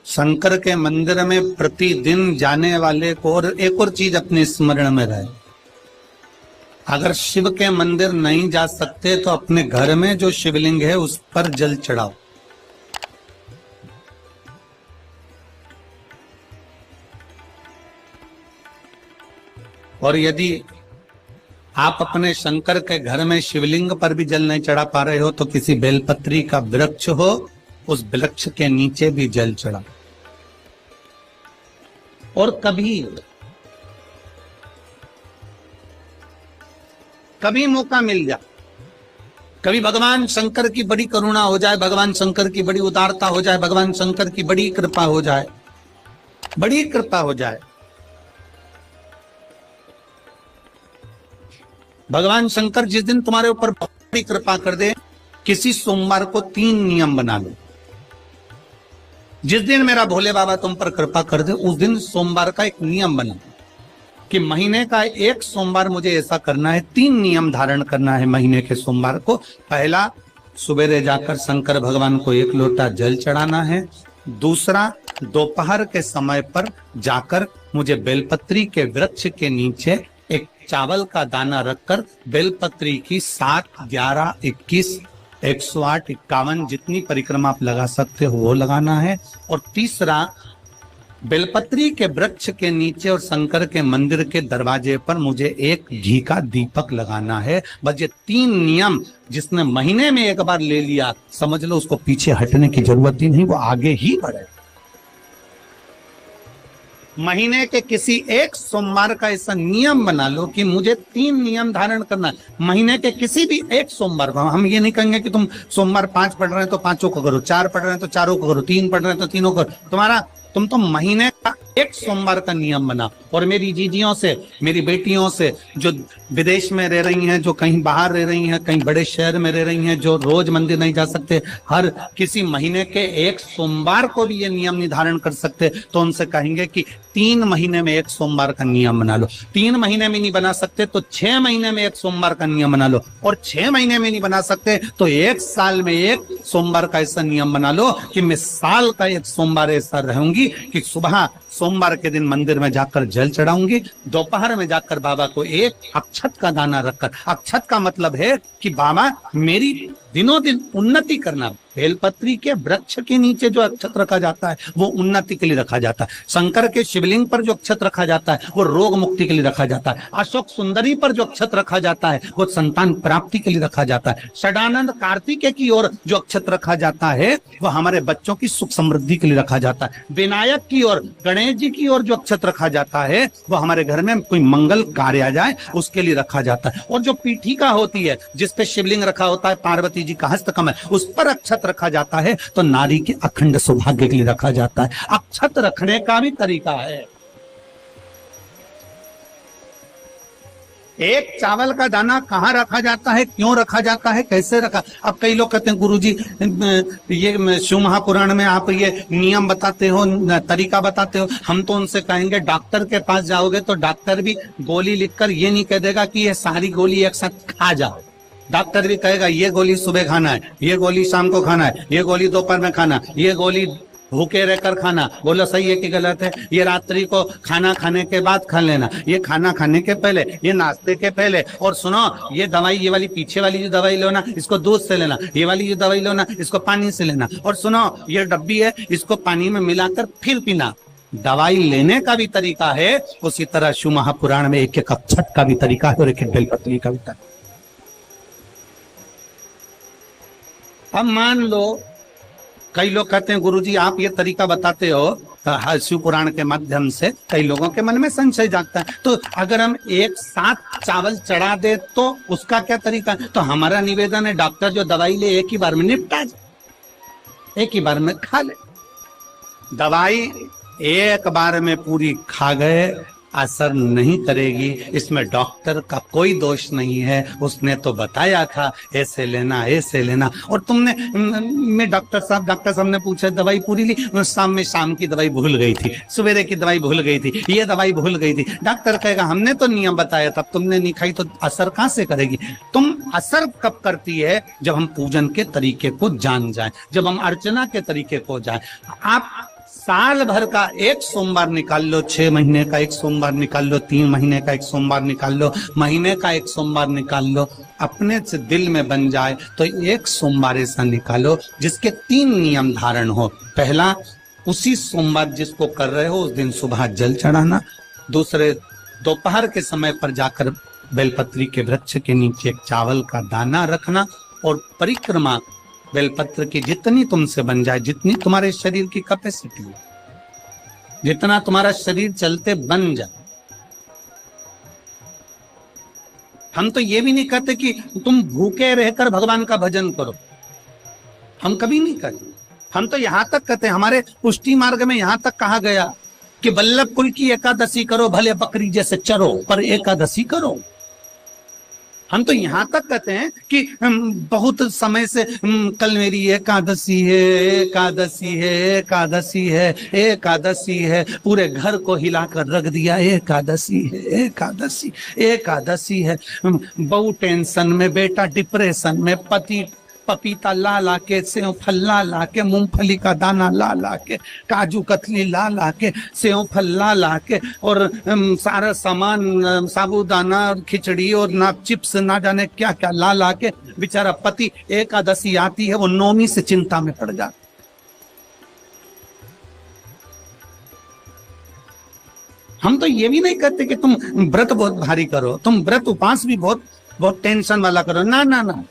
शंकर के मंदिर में प्रतिदिन जाने वाले को, और एक और चीज अपने स्मरण में रहे, अगर शिव के मंदिर नहीं जा सकते तो अपने घर में जो शिवलिंग है उस पर जल चढ़ाओ। और यदि आप अपने शंकर के घर में शिवलिंग पर भी जल नहीं चढ़ा पा रहे हो तो किसी बेलपत्री का वृक्ष हो, उस वृक्ष के नीचे भी जल चढ़ा। और कभी मौका मिल जाए, कभी भगवान शंकर की बड़ी करुणा हो जाए, भगवान शंकर की बड़ी उदारता हो जाए, भगवान शंकर की बड़ी कृपा हो जाए, बड़ी कृपा हो जाए, भगवान शंकर जिस दिन तुम्हारे ऊपर बड़ी कृपा कर दे, किसी सोमवार को 3 नियम बना लो। जिस दिन मेरा भोले बाबा तुम पर कृपा कर दे उस दिन सोमवार का एक नियम बना कि महीने का एक सोमवार मुझे ऐसा करना है, 3 नियम धारण करना है महीने के सोमवार को। पहला, सुबेरे जाकर शंकर भगवान को 1 लोटा जल चढ़ाना है। दूसरा, दोपहर के समय पर जाकर मुझे बेलपत्री के वृक्ष के नीचे एक चावल का दाना रखकर बेलपत्री की 7, 11, 21, 108, 51 जितनी परिक्रमा आप लगा सकते हो वो लगाना है। और तीसरा, बेलपत्री के वृक्ष के नीचे और शंकर के मंदिर के दरवाजे पर मुझे एक घी का दीपक लगाना है। बस ये 3 नियम जिसने महीने में एक बार ले लिया, समझ लो उसको पीछे हटने की जरूरत ही नहीं, वो आगे ही बढ़े। महीने के किसी एक सोमवार का ऐसा नियम बना लो कि मुझे 3 नियम धारण करना है। महीने के किसी भी एक सोमवार को, हम ये नहीं कहेंगे कि तुम सोमवार 5 पढ़ रहे हैं तो 5 को करो, 4 पढ़ रहे हैं तो 4 को करो, 3 पढ़ रहे हैं तो 3 को करो। तुम तो महीने का एक सोमवार का नियम बना। और मेरी जीजियों से, मेरी बेटियों से जो विदेश में रह रही हैं, जो कहीं बाहर रह रही हैं, कहीं बड़े शहर में रह रही हैं, जो रोज मंदिर नहीं जा सकते, हर किसी महीने के एक सोमवार को भी ये नियम निर्धारण कर सकते, तो उनसे कहेंगे कि 3 महीने में एक सोमवार का नियम बना लो। 3 महीने में नहीं बना सकते तो 6 महीने में एक सोमवार का नियम बना लो। और 6 महीने में नहीं बना सकते तो 1 साल में एक सोमवार का ऐसा नियम बना लो कि मैं साल का एक सोमवार ऐसा रहूंगी कि सुबह सोमवार के दिन मंदिर में जाकर जल चढ़ाऊंगी, दोपहर में जाकर बाबा को एक अक्षत का दाना रखकर, अक्षत का मतलब है कि बाबा मेरी दिनों दिन उन्नति करना। बेलपत्री के वृक्ष के नीचे जो अक्षत रखा जाता है वो उन्नति के लिए रखा जाता है। शंकर के शिवलिंग पर जो अक्षत रखा जाता है वो रोग मुक्ति के लिए रखा जाता है। अशोक सुंदरी पर जो अक्षत रखा जाता है वो संतान प्राप्ति के लिए रखा जाता है। षडानंद कार्तिकेय की ओर जो अक्षत रखा जाता है वो हमारे बच्चों की सुख समृद्धि के लिए रखा जाता है। विनायक की ओर, गणेश जी की ओर जो अक्षत रखा जाता है वो हमारे घर में कोई मंगल कार्य आ जाए उसके लिए रखा जाता है। और जो पीठिका होती है जिसपे शिवलिंग रखा होता है, पार्वती जी का हस्तकमल, उस पर अक्षत रखा जाता है तो नारी के अखंड सौभाग्य के लिए रखा जाता है। अक्षत रखने का भी तरीका है। एक चावल का दाना कहाँ रखा जाता है, क्यों रखा जाता है, कैसे रखा। अब कई लोग कहते हैं गुरुजी ये शिव महापुराण में आप ये नियम बताते हो, तरीका बताते हो। हम तो उनसे कहेंगे डॉक्टर के पास जाओगे तो डॉक्टर भी गोली लिखकर ये नहीं कह देगा कि ये सारी गोली एक साथ खा जाओ। डॉक्टर भी कहेगा ये गोली सुबह खाना है, ये गोली शाम को खाना है, ये गोली दोपहर में खाना, ये गोली भूखे रहकर खाना। बोलो सही है कि गलत है? ये रात्रि को खाना खाने के बाद खा लेना, ये खाना खाने के पहले, ये नाश्ते के पहले। और सुनो, ये दवाई, ये वाली पीछे वाली जो दवाई लो ना, इसको दूध से लेना, ये वाली जो दवाई लो ना, इसको पानी से लेना। और सुनो, ये डब्बी है, इसको पानी में मिलाकर फिर पीना। दवाई लेने का भी तरीका है, उसी तरह शिव महापुराण में एक एक अक्षत का भी तरीका है और एक एक बेलपत्री का भी तरीका। अब मान लो कई लोग कहते हैं गुरुजी आप ये तरीका बताते हो शिव पुराण के माध्यम से, कई लोगों के मन में संशय जागता है, तो अगर हम एक साथ चावल चढ़ा दे तो उसका क्या तरीका? तो हमारा निवेदन है डॉक्टर जो दवाई ले एक ही बार में निपटा जाए, एक ही बार में खा ले। दवाई एक बार में पूरी खा गए असर नहीं करेगी, इसमें डॉक्टर का कोई दोष नहीं है। उसने तो बताया था ऐसे लेना, ऐसे लेना। और तुमने, मैं डॉक्टर साहब ने पूछा दवाई पूरी ली, शाम की दवाई भूल गई थी, सवेरे की दवाई भूल गई थी, ये दवाई भूल गई थी। डॉक्टर कहेगा हमने तो नियम बताया था, तुमने नहीं खाई तो असर कहां से करेगी? तुम असर कब करती है? जब हम पूजन के तरीके को जान जाए, जब हम अर्चना के तरीके को जाए। आप साल भर का एक सोमवार निकाल लो, 6 महीने का एक सोमवार निकाल लो, 3 महीने का एक सोमवार निकाल लो, महीने का एक सोमवार निकाल लो, अपने से दिल में बन जाए तो एक सोमवार ऐसा निकालो जिसके 3 नियम धारण हो। पहला, उसी सोमवार जिसको कर रहे हो उस दिन सुबह जल चढ़ाना। दूसरे, दोपहर के समय पर जाकर बेलपत्री के वृक्ष के नीचे एक चावल का दाना रखना। और परिक्रमा बेलपत्र की जितनी तुमसे बन जाए, जितनी तुम्हारे शरीर की कैपेसिटी है, जितना तुम्हारा शरीर चलते बन जाए। हम तो ये भी नहीं कहते कि तुम भूखे रहकर भगवान का भजन करो, हम कभी नहीं कहते। हम तो यहां तक कहते हैं, हमारे पुष्टि मार्ग में यहां तक कहा गया कि वल्लभ कुल की एकादशी करो, भले बकरी जैसे चरो पर एकादशी करो। हम तो यहां तक कहते हैं कि बहुत समय से कल मेरी एकादशी है, एकादशी है, एकादशी है, एकादशी है, पूरे घर को हिलाकर रख दिया, एकादशी है, एकादशी, एकादशी है। बहू टेंशन में, बेटा डिप्रेशन में, पति पपीता ला ला के, सेव फल ला ला के, मूंगफली का दाना ला ला के, काजू कतली ला ला के, सेव फल ला ला के, और सारा सामान, साबूदाना, खिचड़ी और ना चिप्स, ना जाने क्या क्या ला ला के, बेचारा पति एकादशी आती है वो नौमी से चिंता में पड़ जाता। हम तो ये भी नहीं कहते कि तुम व्रत बहुत भारी करो, तुम व्रत उपास भी बहुत बहुत टेंशन वाला करो, ना ना ना।